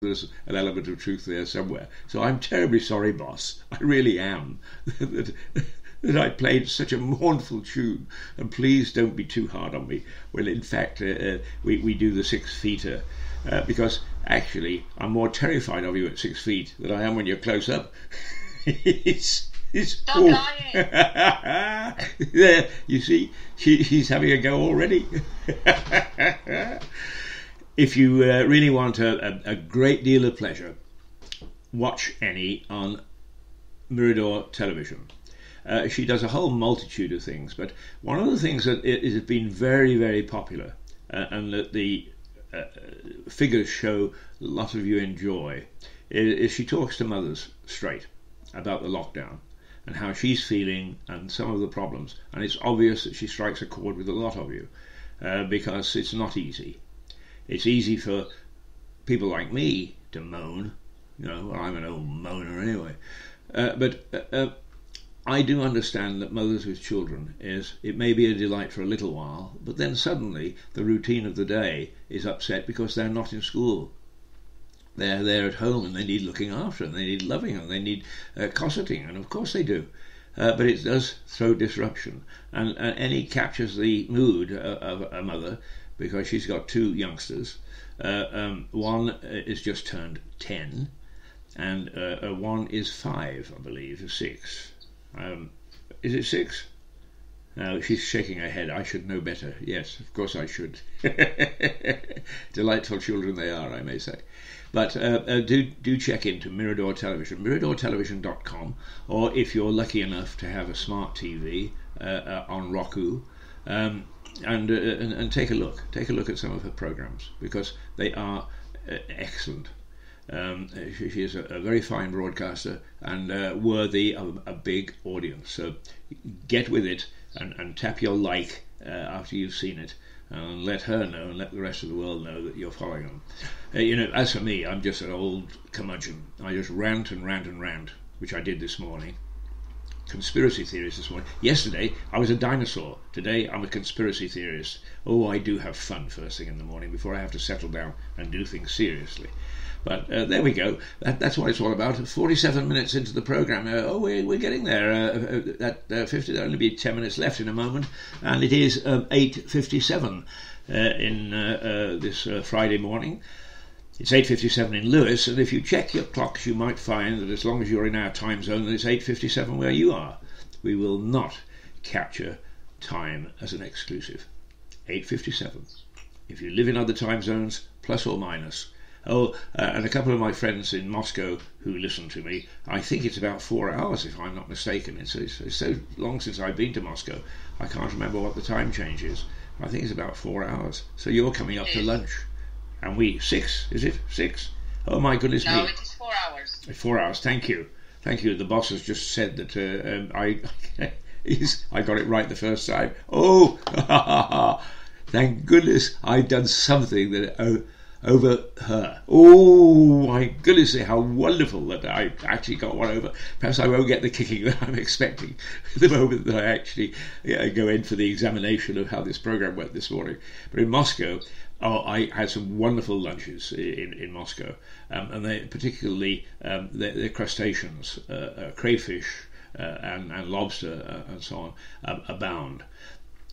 there's an element of truth there somewhere. So I'm terribly sorry, boss. I really am. that I played such a mournful tune, and please don't be too hard on me. Well, in fact, we do the 6 feeter because actually I'm more terrified of you at 6 feet than I am when you're close up. it's Stop lying. There, you see, he's having a go already. If you really want a great deal of pleasure, watch Eni on Mirador Television. She does a whole multitude of things, but one of the things that has been very, very popular, and that the figures show a lot of you enjoy, is she talks to mothers straight about the lockdown and how she's feeling and some of the problems. And it's obvious that she strikes a chord with a lot of you because it's not easy. It's easy for people like me to moan. Well, I'm an old moaner anyway. But I do understand that mothers with children it may be a delight for a little while, but then suddenly the routine of the day is upset because they're not in school. They're at home and they need looking after, and they need loving, and they need cosseting, and of course they do. But it does throw disruption, and Eni captures the mood of a mother because she's got 2 youngsters. One is just turned 10, and one is 5, I believe, or 6. Is it 6? No, she's shaking her head. I should know better. Yes, of course I should. Delightful children they are, I may say. But do check into Mirador Television, miradortelevision.com, or if you're lucky enough to have a smart TV on Roku, and take a look. Take a look at some of her programs because they are excellent. She is a very fine broadcaster and worthy of a big audience. So get with it and tap your like after you've seen it, and let her know and let the rest of the world know that you're following them. As for me, I'm just an old curmudgeon. I just rant and rant and rant, which I did this morning. Conspiracy theories this morning. Yesterday I was a dinosaur. Today I'm a conspiracy theorist. Oh, I do have fun first thing in the morning before I have to settle down and do things seriously. But there we go. That's what it's all about. 47 minutes into the programme. We're getting there. At 50, there'll only be 10 minutes left in a moment. And it is 8:57 in this Friday morning. It's 8:57 in Lewis, and if you check your clocks, you might find that as long as you're in our time zone, then it's 8:57 where you are. We will not capture time as an exclusive. 8:57. If you live in other time zones, plus or minus. And a couple of my friends in Moscow who listen to me, I think it's about 4 hours if I'm not mistaken. It's so long since I've been to Moscow, I can't remember what the time change is. I think it's about 4 hours. So you're coming up to lunch. And 6, is it? 6? Oh my goodness me. No, it is 4 hours. 4 hours, thank you. The boss has just said that I got it right the first time. Oh, thank goodness I've done something that over her. Oh my goodness, how wonderful that I actually got one over. Perhaps I won't get the kicking that I'm expecting the moment that I actually go in for the examination of how this program went this morning. But in Moscow, I had some wonderful lunches in Moscow, and they particularly the crustaceans, crayfish and lobster and so on abound.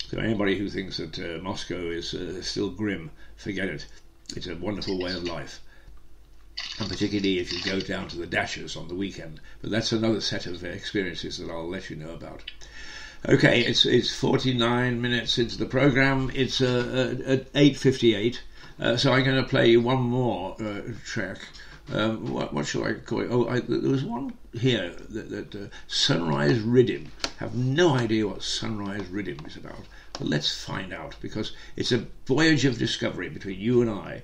So anybody who thinks that Moscow is still grim, forget it. It's a wonderful way of life, and particularly if you go down to the Dashers on the weekend. But that's another set of experiences that I'll let you know about. Okay, it's 49 minutes into the programme. It's at 8:58, so I'm going to play you one more track. What shall I call it? There was one here that Sunrise Riddim. Have no idea what Sunrise Riddim is about. But let's find out, because it's a voyage of discovery between you and I.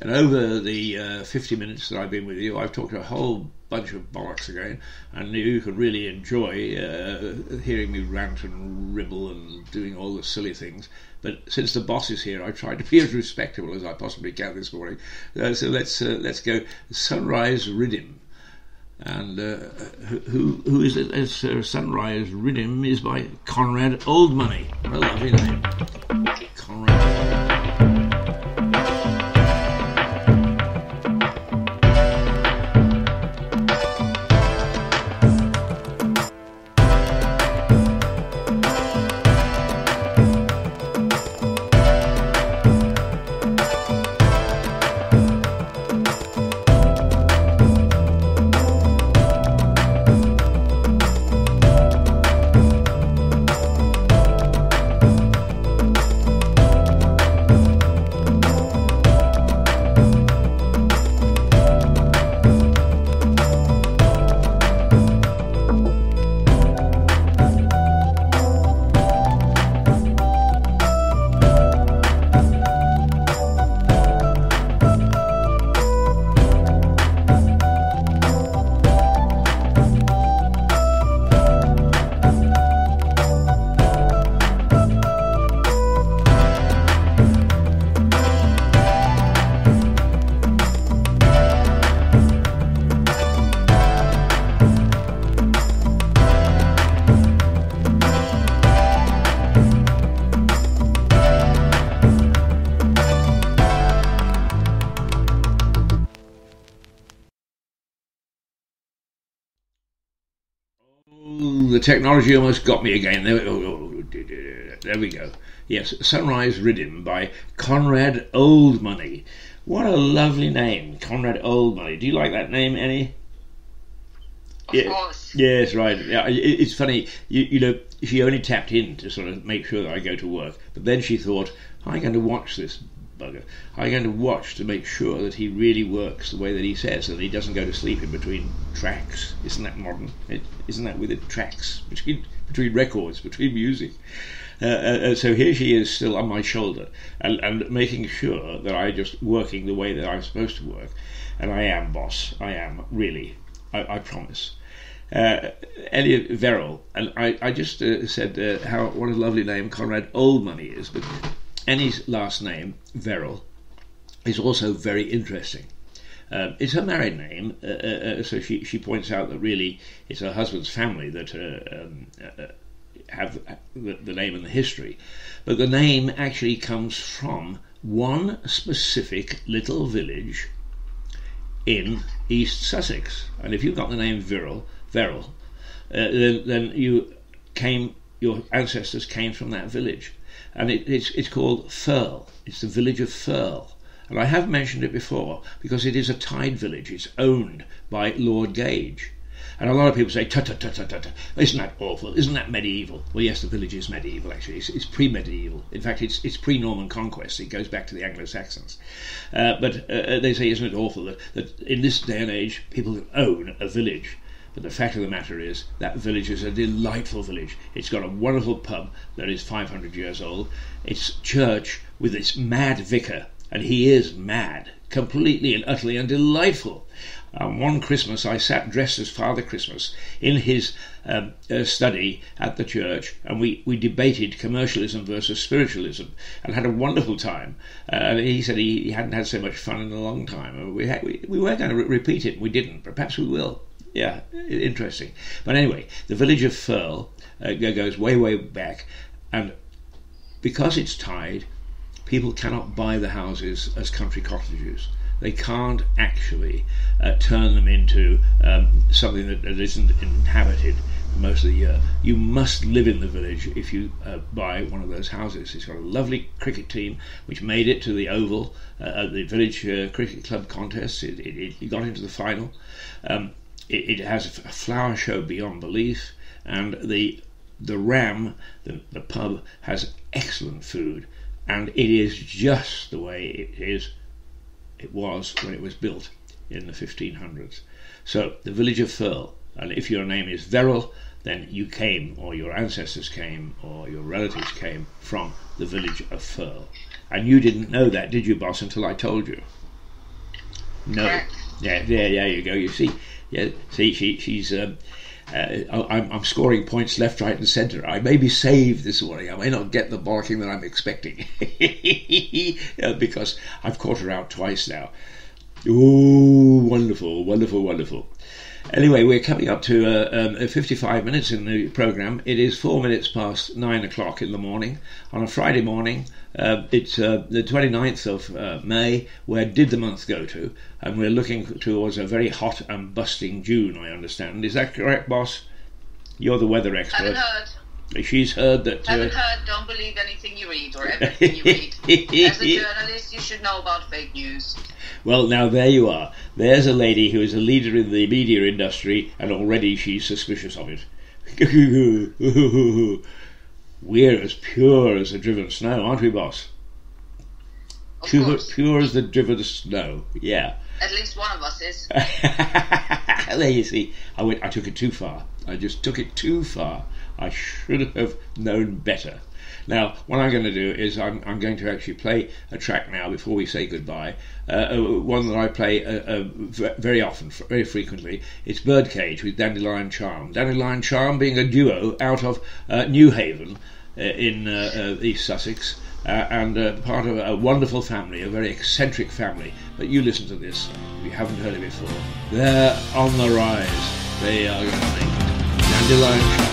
And over the 50 minutes that I've been with you, I've talked a whole bunch of bollocks again, and you can really enjoy hearing me rant and ribble and doing all the silly things. But since the boss is here, I've tried to be as respectable as I possibly can this morning. So let's go Sunrise Riddim. And who is it? It's Sunrise Riddim is by Conrad Oldmoney. What a lovely name. Conrad. the technology almost got me again. There we go. Yes, Sunrise Riddim by Conrad Oldmoney. What a lovely name, Conrad Oldmoney. Do you like that name, Eni? Of course. Yes, right. Yeah, it's funny. You know, she only tapped in to sort of make sure that I go to work, but then she thought, I'm going to watch this bugger. I'm going to watch to make sure that he really works the way that he says, that he doesn't go to sleep in between tracks. Isn't that modern? Isn't that with it? Tracks between records, between music. So here she is still on my shoulder and making sure that I'm just working the way that I'm supposed to work. And I am, boss. I am, really. I promise. Eni Verrall, and I just said what a lovely name Conrad Oldmoney is, but Eni's last name, Verrall, is also very interesting. It's her married name, so she points out that really it's her husband's family that have the name and the history, but the name actually comes from one specific little village in East Sussex. And if you've got the name Verrall, then your ancestors came from that village, and it's called Firle. It's the village of Firle, and I have mentioned it before because it is a tied village. It's owned by Lord Gage. And a lot of people say, isn't that awful? Isn't that medieval? Well, yes, the village is medieval, actually. It's pre-medieval. In fact, it's pre-Norman conquest. It goes back to the Anglo-Saxons. But they say, isn't it awful that in this day and age, people own a village? But the fact of the matter is, that village is a delightful village. It's got a wonderful pub that is 500 years old. Its church with its mad vicar, and he is mad, completely and utterly and delightful. One Christmas I sat dressed as Father Christmas in his study at the church, and we debated commercialism versus spiritualism and had a wonderful time. And he said he hadn't had so much fun in a long time. We were going to repeat it, and we didn't, but perhaps we will. Yeah, interesting. But anyway, the village of Firle goes way, way back, and because it's tied, people cannot buy the houses as country cottages. They can't actually turn them into something that isn't inhabited most of the year. You must live in the village if you buy one of those houses. It's got a lovely cricket team which made it to the Oval at the village cricket club contest. It got into the final. It has a flower show beyond belief, and the Ram, the pub, has excellent food, and it is just the way it was when it was built in the 1500s. So the village of Firle, and if your name is Verrall, then you came, or your ancestors came, or your relatives came from the village of Firle. And you didn't know that, did you, boss, until I told you? No. Correct. Yeah, there you go. You see, she's. I'm scoring points left, right, and centre. I may be saved this morning. I may not get the barking that I'm expecting because I've caught her out twice now. Ooh, wonderful, wonderful, wonderful. Anyway, we're coming up to 55 minutes in the programme. It is 4 minutes past 9 o'clock in the morning on a Friday morning. It's the 29th of May. Where did the month go to? And we're looking towards a very hot and busting June, I understand. Is that correct, boss? You're the weather expert. Haven't heard. She's heard that... Haven't heard. Don't believe anything you read or everything you read. As a journalist, you should know about fake news. Well, now there you are. There's a lady who is a leader in the media industry, and already she's suspicious of it. We're as pure as the driven snow, aren't we, boss? Pure as the driven snow, yeah. At least one of us is. There you see. I took it too far. I just took it too far. I should have known better. Now, what I'm going to do is I'm going to actually play a track now before we say goodbye. One that I play very often, very frequently. It's Birdcage with Dandelion Charm. Dandelion Charm being a duo out of New Haven in East Sussex, and part of a wonderful family, a very eccentric family. But you listen to this, if you haven't heard it before. They're on the rise. They are going to make it. Dandelion Charm.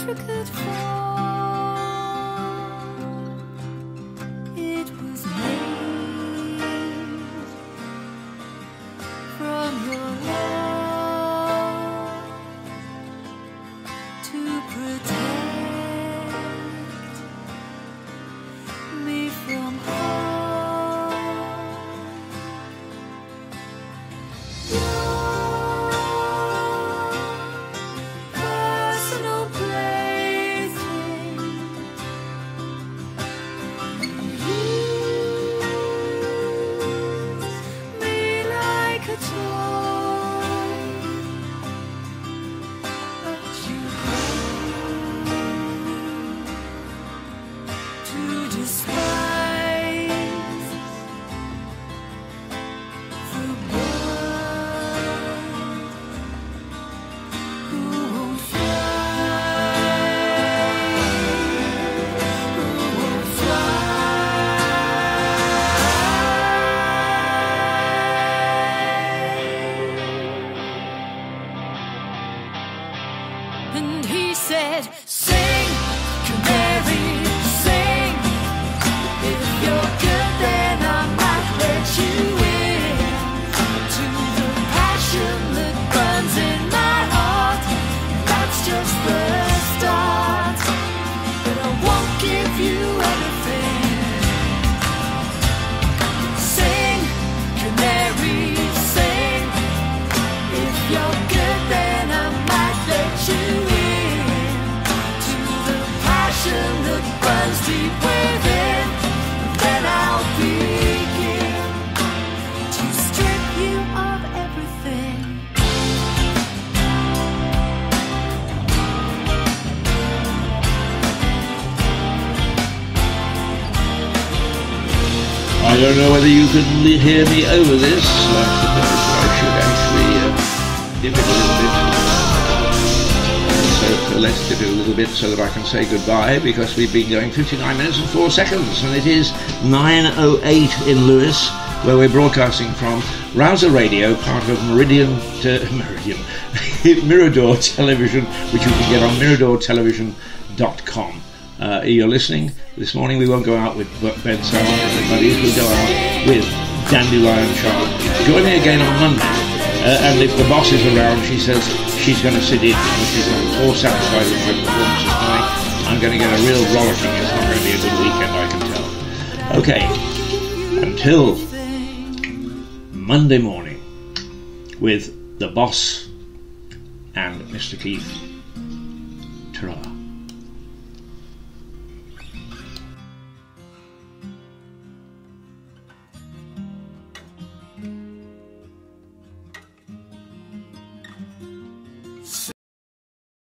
intricate form. It was made from your love to protect me from harm. Personal plaything, use me like a toy, but you to despise the bird who won't fly, who won't fly. And he said, sing, canary, sing. If you're good, then I might let you in to the passion that burns in my heart. That's just the start, but I won't give you anything. Sing, canary, sing. If you're good, then I might let you in to the passion that burns deep within. Then I'll begin to strip you of everything. I don't know whether you can hear me over this. I suppose I should actually dip it a little bit. So let's dip it a little bit so that I can say goodbye, because we've been going 59 minutes and 4 seconds, and it is 9:08 in Lewis, where we're broadcasting from Rouser Radio, part of Mirador Television, which you can get on miradortelevision.com. You're listening. This morning we won't go out with Ben Salmon and the buddies. We'll go out with Dandelion Charm. Join me again on Monday. And if the boss is around, she says she's going to sit in because she's not all satisfied with my performances tonight. I'm going to get a real rollicking. It's not going to be a good weekend, I can tell. Okay. Until Monday morning with the boss and Mr. Keith. Ta-ra.